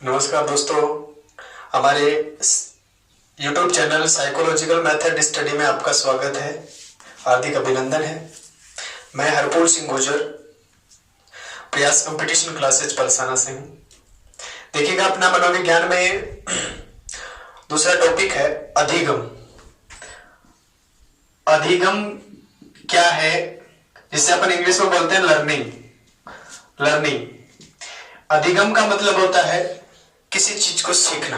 नमस्कार दोस्तों, हमारे YouTube channel psychological method study में आपका स्वागत है। हार्दिक अभिनंदन है। मैं हरपूर सिंह गुर्जर, प्रयास कंपटीशन क्लासेज पलसाना से हूँ। देखिएगा, अपना मनोविज्ञान में दूसरा टॉपिक है अधिगम। अधिगम क्या है, जिसे अपन इंग्लिश में बोलते हैं लर्निंग। अधिगम का मतलब होता है किसी चीज को सीखना,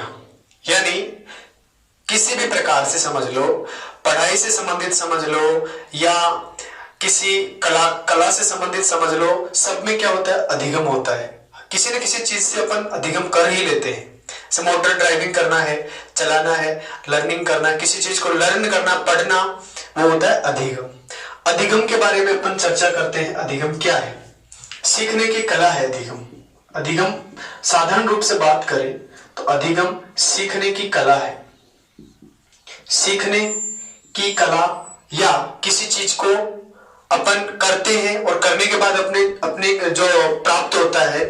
यानी किसी भी प्रकार से समझ लो, पढ़ाई से संबंधित समझ लो या किसी कला से संबंधित समझ लो, सब में क्या होता है, अधिगम होता है। किसी न किसी चीज से अपन अधिगम कर ही लेते हैं। जैसे मोटर ड्राइविंग करना है, चलाना है, लर्निंग करना है, किसी चीज को लर्न करना, पढ़ना, वो होता है अधिगम। अधिगम के बारे में अपन चर्चा करते हैं। अधिगम क्या है? सीखने की कला है अधिगम साधारण रूप से बात करें तो अधिगम सीखने की कला है। सीखने की कला या किसी चीज को अपन करते हैं और करने के बाद अपने जो प्राप्त होता है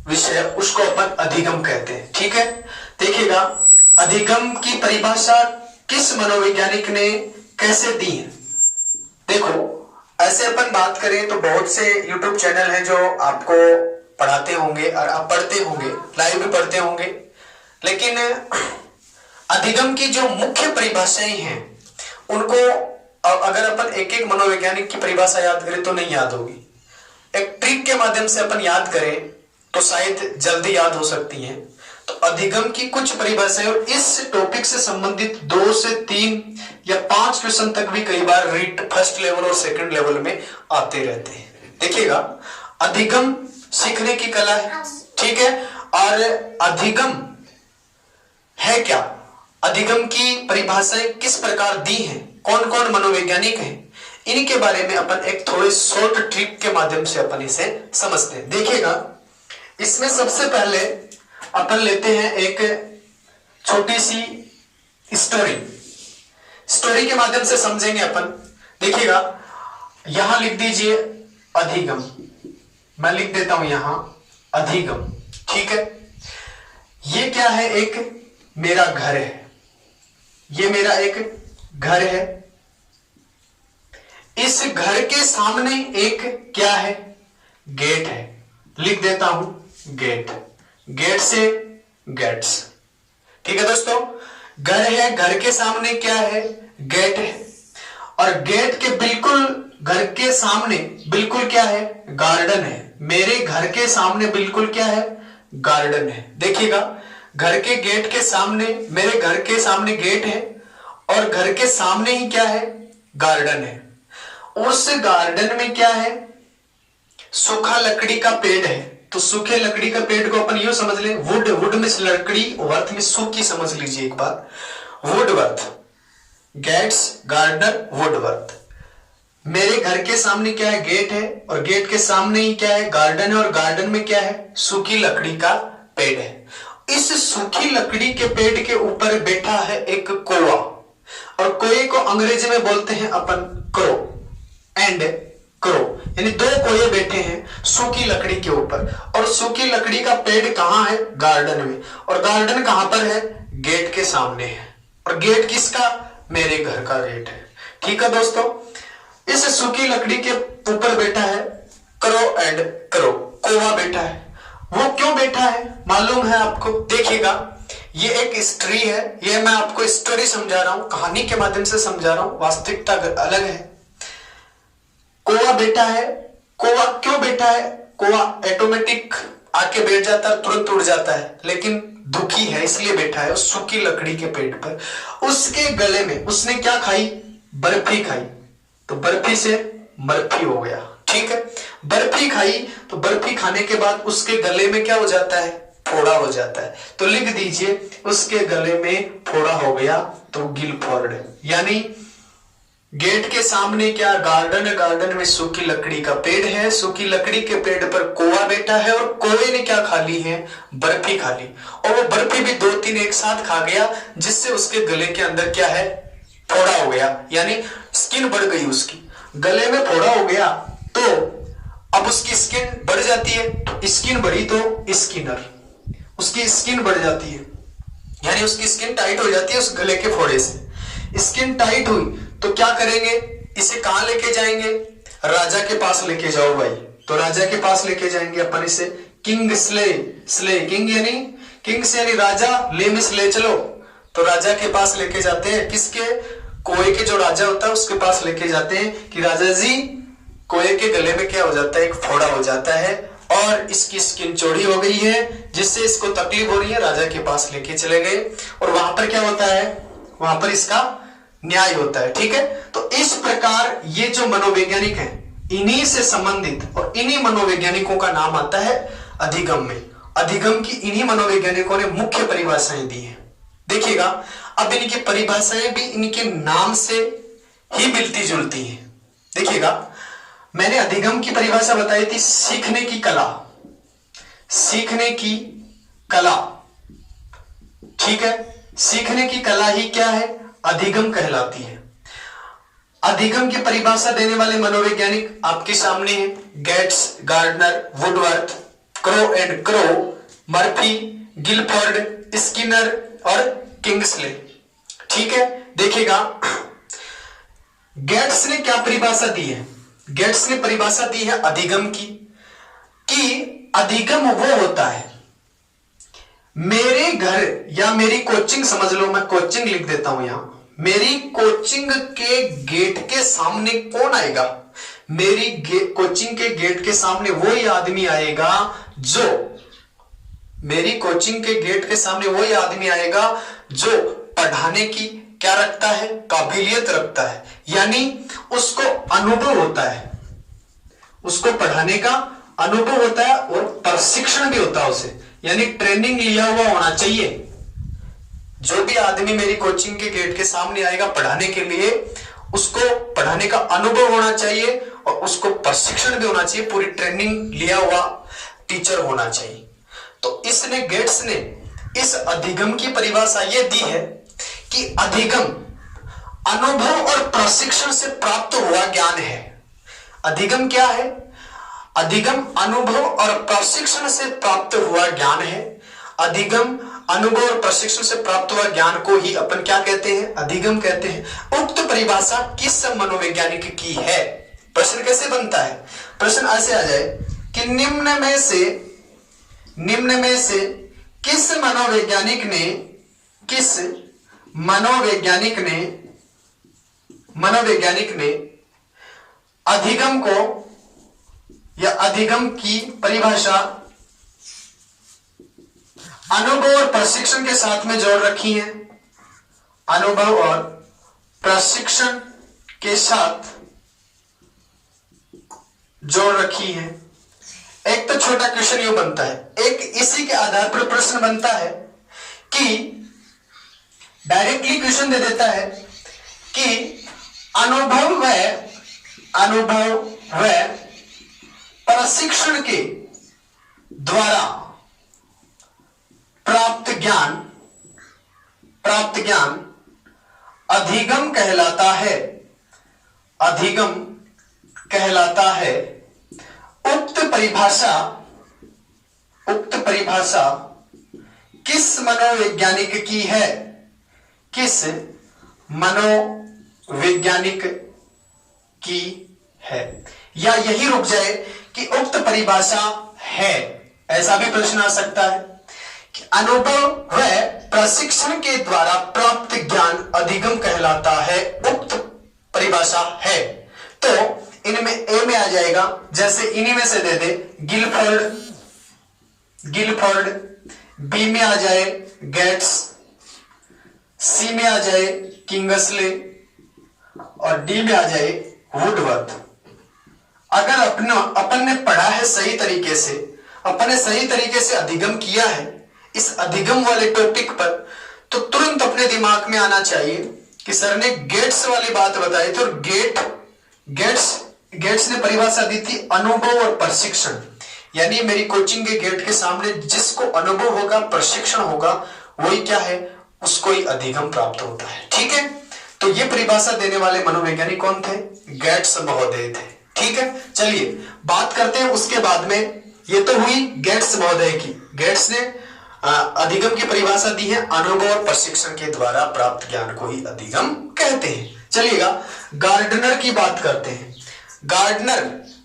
विषय, उसको अपन अधिगम कहते हैं। ठीक है, देखिएगा, अधिगम की परिभाषा किस मनोवैज्ञानिक ने कैसे दी है। देखो, ऐसे अपन बात करें तो बहुत से YouTube चैनल हैं जो आपको पढ़ाते होंगे और आप पढ़ते होंगे, लाइव भी पढ़ते होंगे, लेकिन अधिगम की जो मुख्य परिभाषाएं हैं उनको अगर अपन एक एक मनोवैज्ञानिक की परिभाषा याद करें तो नहीं याद होगी। एक ट्रिक के माध्यम से अपन याद करें तो शायद जल्दी याद हो सकती हैं। तो अधिगम की कुछ परिभाषाएं, और इस टॉपिक से संबंधित 2 से 3 या 5 क्वेश्चन तक भी कई बार रीट फर्स्ट लेवल और सेकंड लेवल में आते रहते हैं। देखिएगा, अधिगम सीखने की कला है, ठीक है। और अधिगम है क्या, अधिगम की परिभाषाएं किस प्रकार दी हैं, कौन कौन मनोवैज्ञानिक हैं, इनके बारे में अपन एक थोड़े शॉर्ट ट्रिक के माध्यम से अपन इसे समझते हैं। देखिएगा, इसमें सबसे पहले अपन लेते हैं एक छोटी सी स्टोरी के माध्यम से समझेंगे अपन। देखिएगा, यहां लिख दीजिए अधिगम, मैं लिख देता हूं यहां अधिगम, ठीक है। ये क्या है, एक मेरा घर है, ये मेरा एक घर है। इस घर के सामने एक क्या है, गेट है, लिख देता हूं गेट से गेट्स, ठीक है दोस्तों। घर है, घर के सामने क्या है, गेट है, और गेट के बिल्कुल घर के सामने बिल्कुल क्या है, गार्डन है। मेरे घर के सामने बिल्कुल क्या है, गार्डन है। देखिएगा, घर के गेट के सामने, मेरे घर के सामने गेट है और घर के सामने ही क्या है, गार्डन है। उस गार्डन में क्या है, सूखा लकड़ी का पेड़ है। तो सूखे लकड़ी का पेड़ को अपन यूं समझ ले, वुड में लकड़ी, वर्थ में सूखी समझ लीजिए एक बार, Woodworth, Gates, Gardner, Woodworth. मेरे घर के सामने क्या है, गेट है, और गेट के सामने ही क्या है, गार्डन है, और गार्डन में क्या है, सूखी लकड़ी का पेड़ है। इस सूखी लकड़ी के पेड़ के ऊपर बैठा है एक कौवा, और कोए को अंग्रेजी में बोलते हैं अपन क्रो, यानी 2 कोए बैठे हैं सूखी लकड़ी के ऊपर। और सूखी लकड़ी का पेड़ कहां है, गार्डन में, और गार्डन कहां पर है, गेट के सामने है। और गेट किसका, मेरे घर का गेट है। ठीक है दोस्तों, इस सूखी लकड़ी के ऊपर बैठा है क्रो, कौवा बैठा है। वो क्यों बैठा है मालूम है आपको? देखिएगा, ये एक स्टोरी है, ये मैं आपको स्टोरी समझा रहा हूं, कहानी के माध्यम से समझा रहा हूं, वास्तविकता अलग है। कौवा बैठा है, कौवा क्यों बैठा है, कौवा ऑटोमेटिक आके बैठ जाता है, तुरंत उड़ जाता है, लेकिन दुखी है इसलिए बैठा है उस सूखी लकड़ी के पेड़ पर। उसके गले में उसने क्या खाई, बर्फी खाई, तो बर्फी से मर्फी हो गया। ठीक है, बर्फी खाई, तो बर्फी खाने के बाद उसके गले में क्या हो जाता है, फोड़ा हो जाता है। तो लिख दीजिए, उसके गले में फोड़ा हो गया, तो गिलफोर्ड। यानी गेट के सामने क्या, गार्डन में सूखी लकड़ी का पेड़ है, सूखी लकड़ी के पेड़ पर कौवा बैठा है, और कौवे ने क्या खा ली है, बर्फी खा ली, और वो बर्फी भी 2-3 एक साथ खा गया, जिससे उसके गले के अंदर क्या है, फोड़ा हो गया, यानी स्किन बढ़ गई उसकी। गले में फोड़ा हो गया तो अब उसकी स्किन बढ़ जाती है, तो स्किन बढ़ी तो स्किनर, उसकी स्किन बढ़ जाती है, यानी उसकी स्किन टाइट हो जाती है उस गले के फोड़े से। स्किन टाइट हुई तो क्या करेंगे, इसे कहां लेके जाएंगे, राजा के पास लेके जाओ भाई। तो राजा के पास लेके जाएंगे अपन इसे, किंग स्ले, स्ले किंग यानी किंग से यानी राजा, ले मिस ले चलो, तो राजा के पास लेके जाते हैं। किसके, कोए के जो राजा होता है उसके पास लेके जाते हैं कि राजा जी कोए के गले में क्या हो जाता है, एक फोड़ा हो जाता है और इसकी स्किन चौड़ी हो गई है जिससे इसको तकलीफ हो रही है। राजा के पास लेके चले गए और वहां पर क्या होता है, वहां पर इसका न्याय होता है। ठीक है, तो इस प्रकार ये जो मनोवैज्ञानिक है इन्हीं से संबंधित और इन्हीं मनोवैज्ञानिकों का नाम आता है अधिगम में। अधिगम की इन्हीं मनोवैज्ञानिकों ने मुख्य परिभाषाएं दी है। देखिएगा, अब इनकी परिभाषाएं भी इनके नाम से ही मिलती जुलती हैं। देखिएगा, मैंने अधिगम की परिभाषा बताई थी, सीखने की कला, सीखने की कला। ठीक है, सीखने की कला ही क्या है, अधिगम कहलाती है। अधिगम की परिभाषा देने वाले मनोवैज्ञानिक आपके सामने हैं, Gates, Gardner, Woodworth, Crow and Crow, Murphy, Guilford, Skinner और किंग्सले। ठीक है, देखिएगा गेट्स ने क्या परिभाषा दी है, गेट्स ने परिभाषा दी है अधिगम की, कि अधिगम वो होता है, मेरे घर या मेरी कोचिंग समझ लो, मैं कोचिंग लिख देता हूं यहां, मेरी कोचिंग के गेट के सामने कौन आएगा, मेरी कोचिंग के गेट के सामने वही आदमी आएगा जो, मेरी कोचिंग के गेट के सामने वही आदमी आएगा जो पढ़ाने की क्या रखता है, काबिलियत रखता है, यानी उसको अनुभव होता है, उसको पढ़ाने का अनुभव होता है और प्रशिक्षण भी होता है उसे, यानी ट्रेनिंग लिया हुआ होना चाहिए। जो भी आदमी मेरी कोचिंग के गेट के सामने आएगा पढ़ाने के लिए, उसको पढ़ाने का अनुभव होना चाहिए और उसको प्रशिक्षण भी होना चाहिए, पूरी ट्रेनिंग लिया हुआ टीचर होना चाहिए। तो इसने, गेट्स ने इस अधिगम की परिभाषा यह दी है कि अधिगम अनुभव और प्रशिक्षण से प्राप्त हुआ ज्ञान है। अधिगम क्या है, अधिगम अनुभव और प्रशिक्षण से प्राप्त हुआ ज्ञान है। अधिगम अनुभव और प्रशिक्षण से प्राप्त हुआ ज्ञान को ही अपन क्या कहते हैं, अधिगम कहते हैं। उक्त परिभाषा किस मनोवैज्ञानिक की है, प्रश्न कैसे बनता है, प्रश्न ऐसे आ जाए कि निम्न में से किस मनोवैज्ञानिक ने अधिगम को या अधिगम की परिभाषा अनुभव और प्रशिक्षण के साथ में जोड़ रखी है, अनुभव और प्रशिक्षण के साथ जोड़ रखी है। एक तो छोटा क्वेश्चन यू बनता है, एक इसी के आधार पर प्रश्न बनता है कि डायरेक्टली क्वेश्चन दे देता है कि अनुभव व प्रशिक्षण के द्वारा प्राप्त ज्ञान अधिगम कहलाता है, अधिगम कहलाता है। उक्त परिभाषा किस मनोवैज्ञानिक की है, किस मनोवैज्ञानिक की है, या यही रुक जाए कि उक्त परिभाषा है। ऐसा भी प्रश्न आ सकता है कि अनुभव व प्रशिक्षण के द्वारा प्राप्त ज्ञान अधिगम कहलाता है, उक्त परिभाषा है। तो इनमें ए में आ जाएगा, जैसे इन्हीं में से दे दे गिलफोर्ड, बी में आ जाए गेट्स, सी में आ जाए किंग्सले और डी में आ जाए वुडवर्थ। अगर अपन ने पढ़ा है सही तरीके से, अपन ने सही तरीके से अधिगम किया है इस अधिगम वाले टॉपिक पर, तो तुरंत अपने दिमाग में आना चाहिए कि सर ने गेट्स वाली बात बताई थी और गेट्स ने परिभाषा दी थी अनुभव और प्रशिक्षण, यानी मेरी कोचिंग के गेट के सामने जिसको अनुभव होगा, प्रशिक्षण होगा, वही क्या है, उसको ही अधिगम प्राप्त होता है। ठीक है, तो ये परिभाषा देने वाले मनोवैज्ञानिक कौन थे, गेट्स महोदय थे। ठीक है, चलिए बात करते हैं उसके बाद में। ये तो हुई गेट्स महोदय की, गेट्स ने अधिगम की परिभाषा दी है, अनुभव और प्रशिक्षण के द्वारा प्राप्त ज्ञान को ही अधिगम कहते हैं। चलिएगा गार्डनर की बात करते हैं।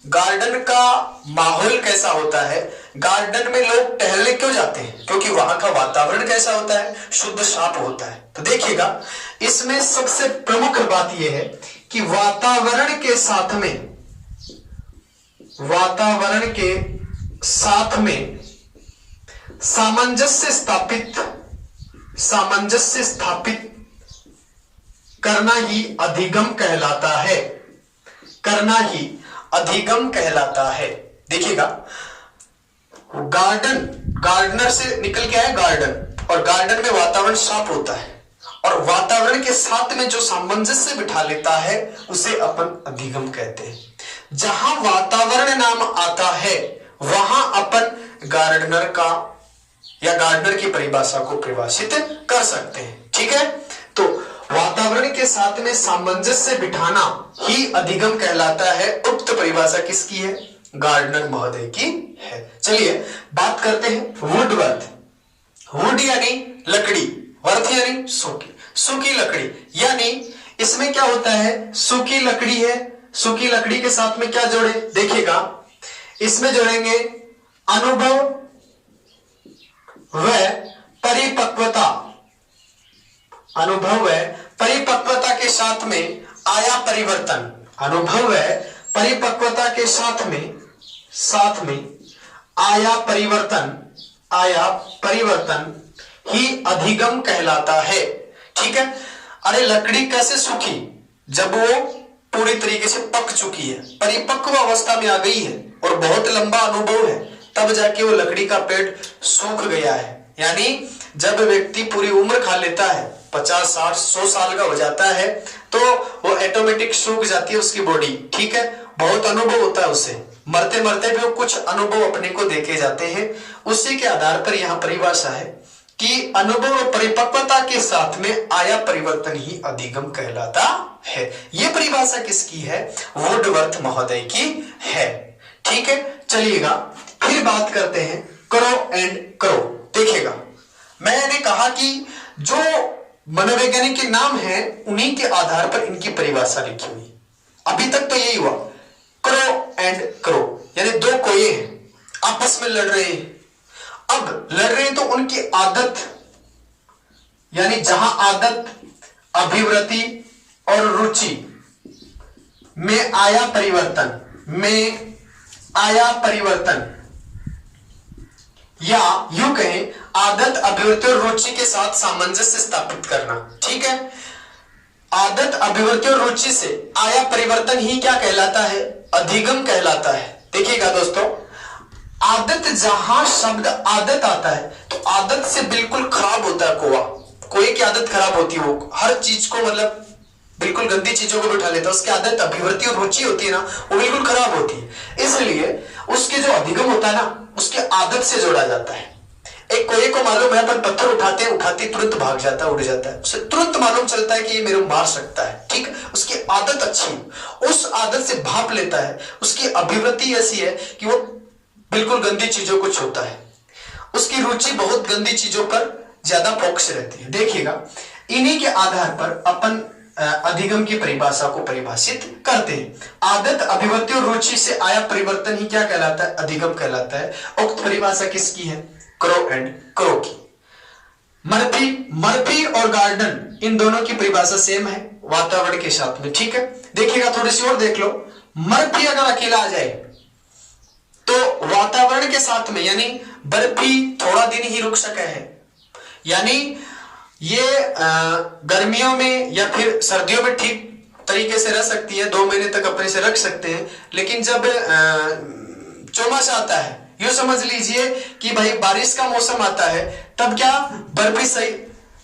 गार्डन का माहौल कैसा होता है? गार्डन में लोग टहलने क्यों जाते हैं? क्योंकि वहां का वातावरण कैसा होता है? शुद्ध साफ होता है। तो देखिएगा इसमें सबसे प्रमुख बात यह है कि वातावरण के साथ में सामंजस्य स्थापित करना ही अधिगम कहलाता है। देखिएगा गार्डनर से निकल के आया गार्डन, और गार्डन में वातावरण साफ होता है, और वातावरण के साथ में जो सामंजस्य बिठा लेता है उसे अपन अधिगम कहते हैं। जहां वातावरण नाम आता है वहां अपन गार्डनर का या गार्डनर की परिभाषा को परिभाषित कर सकते हैं। ठीक है, तो वातावरण के साथ में सामंजस्य बिठाना ही अधिगम कहलाता है। उक्त परिभाषा किसकी है? गार्डनर महोदय की है। चलिए बात करते हैं वुडवर्थ। वुड यानी लकड़ी, वर्थ यानी सूखी लकड़ी, यानी इसमें क्या होता है? सूखी लकड़ी है, सूखी लकड़ी के साथ में क्या जोड़े? देखिएगा इसमें जोड़ेंगे अनुभव व परिपक्वता। अनुभव व परिपक्वता के साथ में आया परिवर्तन। अनुभव व परिपक्वता के साथ में आया परिवर्तन ही अधिगम कहलाता है। ठीक है, अरे लकड़ी कैसे सूखी? जब वो पूरी तरीके से पक चुकी है, परिपक्व अवस्था में आ गई है और बहुत लंबा अनुभव है, तब जाके वो लकड़ी का पेड़ सूख गया है। यानी जब व्यक्ति पूरी उम्र खा लेता है, 50, 60, 100 साल का हो जाता है, तो वो ऑटोमेटिक सूख जाती है उसकी बॉडी। ठीक है, बहुत अनुभव होता है उसे, मरते मरते भी वो कुछ अनुभव अपने को देके जाते हैं। उसी के आधार पर यहां परिभाषा है कि अनुभव और परिपक्वता के साथ में आया परिवर्तन ही अधिगम कहलाता है। यह परिभाषा किसकी है? वुडवर्थ महोदय की है। ठीक है, चलिएगा फिर बात करते हैं करो एंड करो। देखिएगा मैंने कहा कि जो मनोवैज्ञानिक के नाम है उन्हीं के आधार पर इनकी परिभाषा लिखी हुई। अभी तक तो यही हुआ, करो एंड करो, यानी दो कोये हैं आपस में लड़ रहे हैं। अब लड़ रहे हैं तो उनकी आदत, यानी जहां आदत, अभिवृत्ति और रुचि में आया परिवर्तन, या यूं कहें आदत, अभिवृत्ति और रुचि के साथ सामंजस्य स्थापित करना। ठीक है, आदत, अभिवृत्ति और रुचि से आया परिवर्तन ही क्या कहलाता है? अधिगम कहलाता है। देखिएगा दोस्तों, आदत, जहां शब्द आदत आता है तो आदत से बिल्कुल खराब होता है कोआ। कोई की आदत खराब होती है, वो हर चीज को मतलब बिल्कुल गंदी चीजों को बिठा लेता है। उसकी आदत, अभिवृत्ति और रुचि होती है ना, वो बिल्कुल खराब होती है। इसलिए उसके जो अधिगम होता है ना, उसकी आदत से जोड़ा जाता है। एक कोई को मालूम है अपन पत्थर उठाते तुरंत भाग जाता है, उड़ जाता है, उसे तुरंत मालूम चलता है कि ये मेरे को मार सकता है। ठीक, उसकी आदत अच्छी, उस आदत से भाप लेता है। उसकी अभिवृत्ति ऐसी है कि वो बिल्कुल गंदी चीजों को छूता है। उसकी रुचि बहुत गंदी चीजों पर ज्यादा फोकस रहती है। देखिएगा इन्हीं के आधार पर अपन अधिगम की परिभाषा को परिभाषित करते हैं। आदत, अभिवृत्ति और रुचि से आया परिवर्तन ही क्या कहलाता है? अधिगम कहलाता है। उक्त परिभाषा किसकी है? करो एंड करो की। मर्फी और गार्डन, इन दोनों की परिभाषा सेम है वातावरण के साथ में। ठीक है, देखिएगा थोड़ी सी और देख लो। मर्फी अगर अकेला आ जाए तो वातावरण के साथ में, यानी बर्फी थोड़ा दिन ही रुक सके है, यानी ये गर्मियों में या फिर सर्दियों में ठीक तरीके से रह सकती है, 2 महीने तक अपने से रख सकते हैं। लेकिन जब चौमासा आता है, यूं समझ लीजिए कि भाई बारिश का मौसम आता है, तब क्या बर्फी सही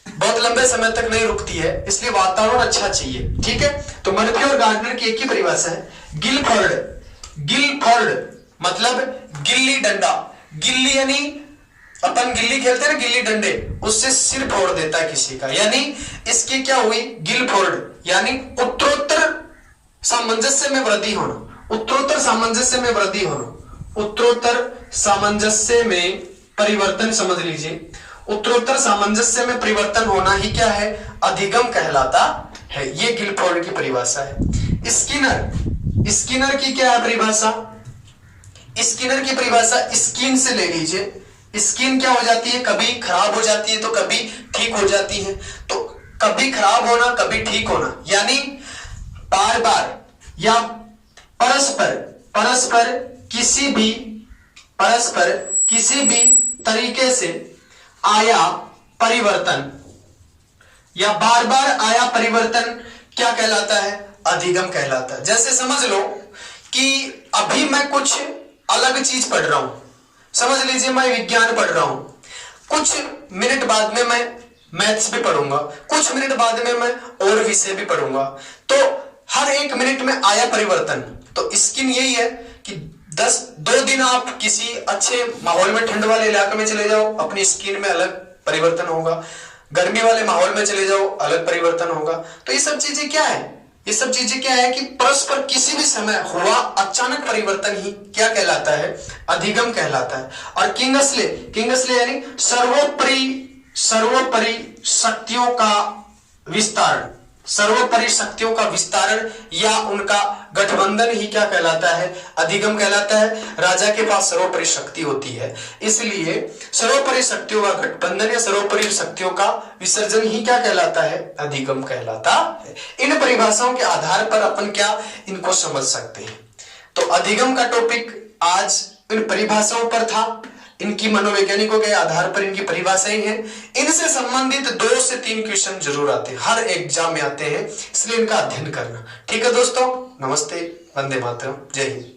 बहुत लंबे समय तक नहीं रुकती है, इसलिए वातावरण अच्छा चाहिए। ठीक है, तो मर्फी और गार्डनर की एक ही परिभाषा है, गिलफोर्ड मतलब गिल्ली डंडा। गिल्ली यानी अपन गिल्ली खेलते हैं ना, गिल्ली डंडे, उससे सिर फोड़ देता है किसी का, यानी इसकी क्या हुई? गिलफोर्ड, यानी उत्तरोत्तर सामंजस्य में वृद्धि होना। उत्तरोत्तर सामंजस्य में परिवर्तन समझ लीजिए, उत्तरोत्तर सामंजस्य में परिवर्तन होना ही क्या है, अधिगम कहलाता है। ये गिलफोर्ड की परिभाषा है। स्किनर की क्या है परिभाषा, स्किनर की परिभाषा स्किन से ले लीजिए। स्किन क्या हो जाती है, कभी खराब हो जाती है तो कभी ठीक हो जाती है। तो कभी खराब होना कभी ठीक होना, यानी बार बार या परस्पर किसी भी तरीके से आया परिवर्तन या बार बार आया परिवर्तन क्या कहलाता है, अधिगम कहलाता है। जैसे समझ लो कि अभी मैं कुछ अलग चीज पढ़ रहा हूं, समझ लीजिए मैं विज्ञान पढ़ रहा हूं, कुछ मिनट बाद में मैं मैथ्स भी पढ़ूंगा, कुछ मिनट बाद में मैं और विषय भी पढ़ूंगा। तो हर एक मिनट में आया परिवर्तन। तो स्किन यही है कि 2 दिन आप किसी अच्छे माहौल में, ठंड वाले इलाके में चले जाओ, अपनी स्किन में अलग परिवर्तन होगा। गर्मी वाले माहौल में चले जाओ, अलग परिवर्तन होगा। तो ये सब चीजें क्या है, ये सब चीजें क्या है कि परस्पर किसी भी समय हुआ अचानक परिवर्तन ही क्या कहलाता है, अधिगम कहलाता है। और किंगस्ले यानी सर्वोपरि शक्तियों का विस्तारण या उनका गठबंधन ही क्या कहलाता है, अधिगम कहलाता है। राजा के पास सर्वोपरि शक्ति होती है, इसलिए सर्वोपरि शक्तियों का गठबंधन या सर्वोपरि शक्तियों का विसर्जन ही क्या कहलाता है, अधिगम कहलाता है। इन परिभाषाओं के आधार पर अपन क्या इनको समझ सकते हैं। तो अधिगम का टॉपिक आज इन परिभाषाओं पर था, इनकी मनोवैज्ञानिकों के आधार पर इनकी परिभाषाएं हैं। इनसे संबंधित 2 से 3 क्वेश्चन जरूर आते हैं, हर एग्जाम में आते हैं, इसलिए इनका अध्ययन करना। ठीक है दोस्तों, नमस्ते, वंदे मातरम, जय हिंद।